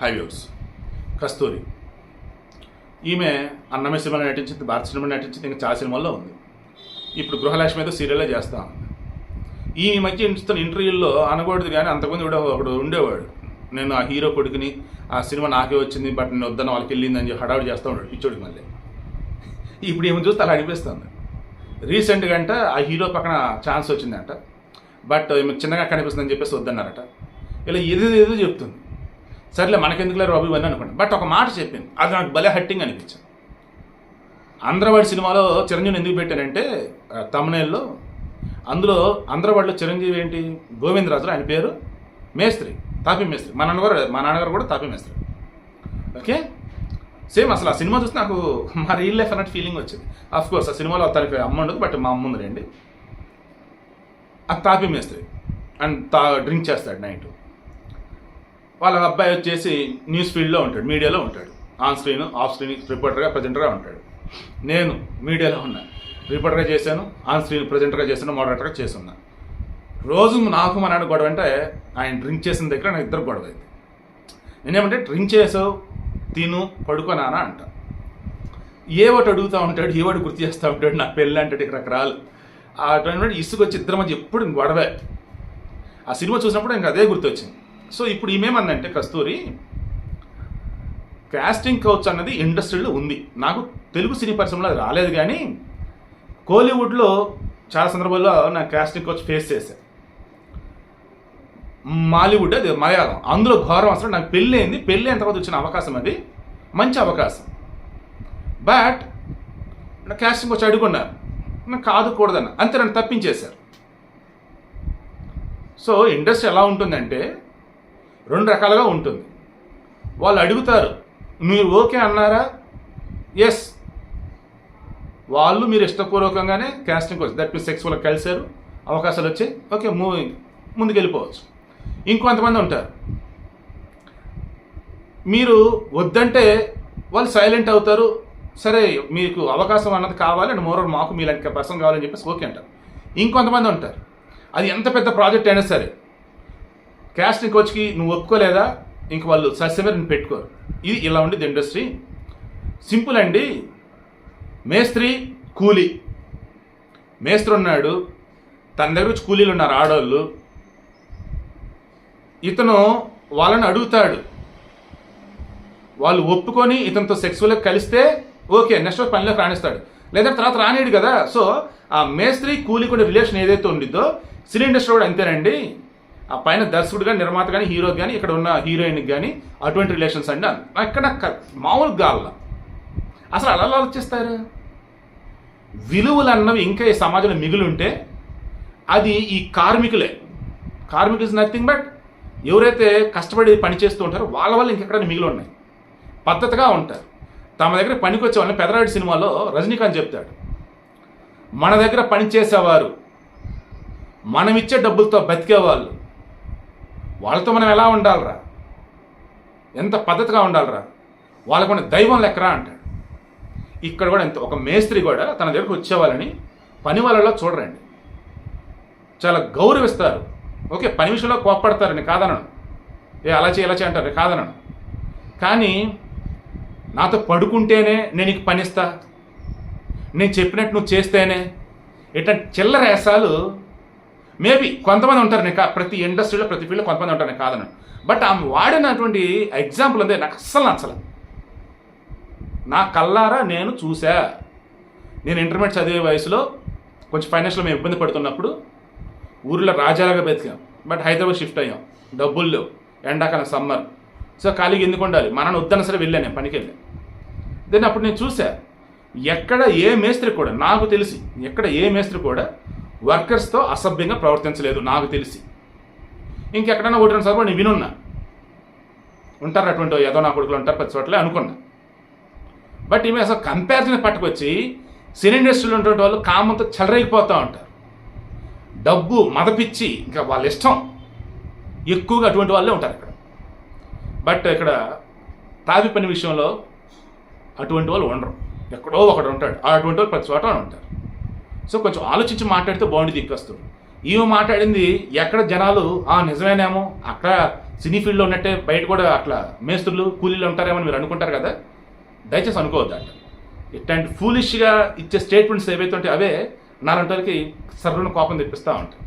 హైవ్యూస్ కస్తూరి. ఈమె అన్నమే సినిమాలో నటించింది, భారత సినిమాలో నటించింది, ఇంకా చాలా సినిమాల్లో ఉంది. ఇప్పుడు గృహలక్ష్మి ఏదో సీరియల్లో చేస్తా ఉంది. ఈ మధ్య ఇస్తున్న ఇంటర్వ్యూల్లో అనకూడదు కానీ అంతకుముందు కూడా ఒకడు ఉండేవాడు, నేను ఆ హీరో కొడుకుని, ఆ సినిమా నాకే వచ్చింది బట్ నేను వద్దన్న వాళ్ళకి వెళ్ళిందని చెప్పి హడావుడి చేస్తూ ఉన్నాడు పిచ్చోడికి. మళ్ళీ ఇప్పుడు ఏమో చూస్తే అలా అనిపిస్తుంది. రీసెంట్గా అంట ఆ హీరో పక్కన ఛాన్స్ వచ్చిందంట, బట్ ఏమో చిన్నగా కనిపిస్తుందని చెప్పేసి వద్దన్నారట. ఇలా ఏదో చెప్తుంది. సర్లే మనకెందుకులే రాబు ఇవన్నీ అనుకోండి. బట్ ఒక మాట చెప్పింది, అది నాకు భలే హట్టింగ్ అనిపించింది. ఆంధ్రవాడి సినిమాలో చిరంజీవిని ఎందుకు పెట్టానంటే తమిళనాడులో, అందులో ఆంధ్రవాడిలో చిరంజీవి ఏంటి గోవిందరాజు, ఆయన పేరు మేస్త్రి, తాపీ మేస్త్రి. మా నాన్నగారు కూడా తాపీ మేస్త్రి. ఓకే, సేమ్ అసలు ఆ సినిమా చూస్తే నాకు మా రియల్ లైఫ్ అన్నట్టు ఫీలింగ్ వచ్చింది. ఆఫ్ కోర్స్ ఆ సినిమాలో తనకి అమ్మ ఉండదు, బట్ మా అమ్మ ఉందిలేండి. అది తాపీ మేస్త్రి అండ్ డ్రింక్ చేస్తాడు నైట్. వాళ్ళ అబ్బాయి వచ్చేసి న్యూస్ ఫీల్డ్లో ఉంటాడు, మీడియాలో ఉంటాడు, ఆన్ స్క్రీన్ ఆఫ్ స్క్రీన్ రిపోర్టర్గా ప్రజెంటర్గా ఉంటాడు. నేను మీడియాలో ఉన్నాను, రిపోర్టర్గా చేశాను, ఆన్ స్క్రీన్ ప్రజెంటర్గా చేశాను, మోడరేటర్గా చేస్తున్నా. రోజు నాకు మా నాన్న గొడవ అంటే ఆయన డ్రింక్ చేసిన దగ్గర నాకు ఇద్దరు గొడవ అయింది. నేనేమంటే డ్రింక్ చేసావు తిను పడుకోనానా అంట. ఏ ఒకటి అడుగుతూ ఉంటాడు, ఏ ఒకటి గుర్తు చేస్తూ ఉంటాడు, నా పెళ్ళి అంటే రకరాలు. ఆ టైంలో ఇసుకొచ్చి ఇద్దరి మధ్య ఎప్పుడు గొడవే. ఆ సినిమా చూసినప్పుడు ఇంకా అదే గుర్తొచ్చింది. సో ఇప్పుడు ఈమెమందంటే కస్తూరి, కాస్టింగ్ కౌచ్ అన్నది ఇండస్ట్రీలో ఉంది. నాకు తెలుగు సినీ పరిశ్రమలో అది రాలేదు, కానీ కోలీవుడ్లో చాలా సందర్భాల్లో నాకు కాస్టింగ్ కౌచ్ ఫేస్ చేశాను. మాలీవుడ్ అది మలయాళం, అందులో ఘోరం. అసలు నాకు పెళ్ళి అయింది, పెళ్ళి అయిన తర్వాత వచ్చిన అవకాశం, అది మంచి అవకాశం. బట్ నా కాస్టింగ్ వచ్చి అడుగున్నారు, నాకు కాదు కూడదన్న, అంతే నన్ను తప్పించేశారు. సో ఇండస్ట్రీ ఎలా ఉంటుందంటే రెండు రకాలుగా ఉంటుంది. వాళ్ళు అడుగుతారు, మీరు ఓకే అన్నారా, ఎస్, వాళ్ళు మీరు ఇష్టపూర్వకంగానే కాస్టింగ్ వచ్చి దట్ మీన్స్ సెక్స్ వాళ్ళకి కలిశారు, అవకాశాలు వచ్చాయి, ఓకే మూవింగ్ ముందుకు వెళ్ళిపోవచ్చు. ఇంకొంతమంది ఉంటారు, మీరు వద్దంటే వాళ్ళు సైలెంట్ అవుతారు, సరే మీకు అవకాశం అన్నది కావాలి అండ్ మోరర్ మాకు మీలాంటి పర్సన్ కావాలని చెప్పేసి ఓకే అంటారు. ఇంకొంతమంది ఉంటారు, అది ఎంత పెద్ద ప్రాజెక్ట్ అయినా సరే కాస్టింగ్ కోచ్కి నువ్వు ఒప్పుకోలేదా ఇంక వాళ్ళు సస్యమే నేను పెట్టుకోరు. ఇది ఇలా ఉండేది ఇండస్ట్రీ. సింపుల్ అండి. మేస్త్రి కూలీ, మేస్త్రి ఉన్నాడు, తన దగ్గర వచ్చి కూలీలు ఉన్నారు ఆడవాళ్ళు, ఇతను వాళ్ళని అడుగుతాడు, వాళ్ళు ఒప్పుకొని ఇతనితో సెక్సువల్గా కలిస్తే ఓకే నెక్స్ట్ పనిలోకి రాణిస్తాడు, లేదా తర్వాత రానిడు కదా. సో ఆ మేస్త్రి కూలీ కూడా రిలేషన్ ఏదైతే ఉండిద్దో సినీ ఇండస్ట్రీ కూడా అంతేనండి. ఆ పైన దర్శకుడు కానీ, నిర్మాత కానీ, హీరో కానీ, ఇక్కడ ఉన్న హీరోయిన్కి కానీ అటువంటి రిలేషన్స్ అండి. అక్కడ మామూలుగా గాల్ల అసలు అలా ఆలోచిస్తారు. విలువలు అన్నవి ఇంకా ఈ సమాజంలో మిగిలి ఉంటే అది ఈ కార్మికులే. కార్మికులు ఇస్ నథింగ్ బట్ ఎవరైతే కష్టపడి పని చేస్తూ ఉంటారో వాళ్ళ వల్ల ఇంకెక్కడ మిగిలి ఉన్నాయి. పద్ధతిగా ఉంటారు. తమ దగ్గర పనికి వచ్చే వాళ్ళని పెదరాయుడు సినిమాలో రజనీకాంత్ చెప్తాడు, మన దగ్గర పని చేసేవారు, మనమిచ్చే డబ్బులతో బతికేవాళ్ళు, వాళ్ళతో మనం ఎలా ఉండాలరా, ఎంత పద్ధతిగా ఉండాలరా, వాళ్ళకు మన దైవం లెక్కరా అంటాడు. ఇక్కడ కూడా ఎంత, ఒక మేస్త్రి కూడా తన దగ్గరకు వచ్చేవాళ్ళని పని వాళ్ళలో చూడరండి, చాలా గౌరవిస్తారు. ఓకే పని విషయంలో కోప్పడతారని కాదనను, అలా చేయి అంటారు కాదనను, కానీ నాతో పడుకుంటేనే నేను నీకు పనిస్తా, నేను చెప్పినట్టు నువ్వు చేస్తేనే, ఇట్లాంటి చిల్లర వేసాలు మేబీ కొంతమంది ఉంటారు. నేను ప్రతి ఇండస్ట్రీలో ప్రతి ఫీల్డ్లో కొంతమంది ఉంటారు, నేను కాదను. బట్ ఆమె వాడినటువంటి ఎగ్జాంపుల్ ఉంది నాకు అస్సలు నచ్చలేదు. నా కల్లారా నేను చూసా. నేను ఇంటర్మీడియట్ చదివే వయసులో కొంచెం ఫైనాన్షియల్ మేము ఇబ్బంది పడుతున్నప్పుడు ఊరిలో రాజాలాగా బతికాం, బట్ హైదరాబాద్ షిఫ్ట్ అయ్యాం, డబ్బులు లేవు, ఎండాకాలం సమ్మర్, సో ఖాళీగా ఎందుకు ఉండాలి, మనని వద్దన సరే వెళ్ళాను, నేను పనికి వెళ్ళాను. దెన్ అప్పుడు నేను చూసా ఎక్కడ ఏ మేస్త్రి కూడా, నాకు తెలిసి ఎక్కడ ఏ మేస్త్రి కూడా వర్కర్స్తో అసభ్యంగా ప్రవర్తించలేదు నాకు తెలిసి. ఇంకెక్కడన్నా ఒకటి రెండు సార్లు నేను వినున్నా, ఉంటారు అటువంటి ఏదో నా కొడుకులు ఉంటారు ప్రతి చోట్లే అనుకున్నా. బట్ ఈమె అసలు కంపారిజన్ పట్టుకొచ్చి సినీ ఇండస్ట్రీలో ఉన్నటువంటి వాళ్ళు కామంతో చెలరేగిపోతూ ఉంటారు, డబ్బు మదపిచ్చి ఇంకా వాళ్ళ ఇష్టం ఎక్కువగా అటువంటి వాళ్ళే ఉంటారు ఇక్కడ. బట్ ఇక్కడ తాపి పని విషయంలో అటువంటి వాళ్ళు ఉండరు, ఎక్కడో ఒకడు ఉంటాడు, అటువంటి వాళ్ళు ప్రతి చోట ఉంటారు. సో కొంచెం ఆలోచించి మాట్లాడితే బాగుండి దిక్కొస్తుంది. ఈమె మాట్లాడింది ఎక్కడ జనాలు నిజమేనేమో, అక్కడ సినీ ఫీల్డ్లో ఉన్నట్టే బయట కూడా అట్లా మేస్త్రులు కూలీలు ఉంటారేమో మీరు అనుకుంటారు కదా, దయచేసి అనుకోవద్దు అంట. ఇట్లాంటి ఫూలిష్గా ఇచ్చే స్టేట్మెంట్స్ ఏవైతే ఉంటే అవే నాలంటి వాళ్ళకి సర్వను కోపం తెప్పిస్తూ ఉంటాయి.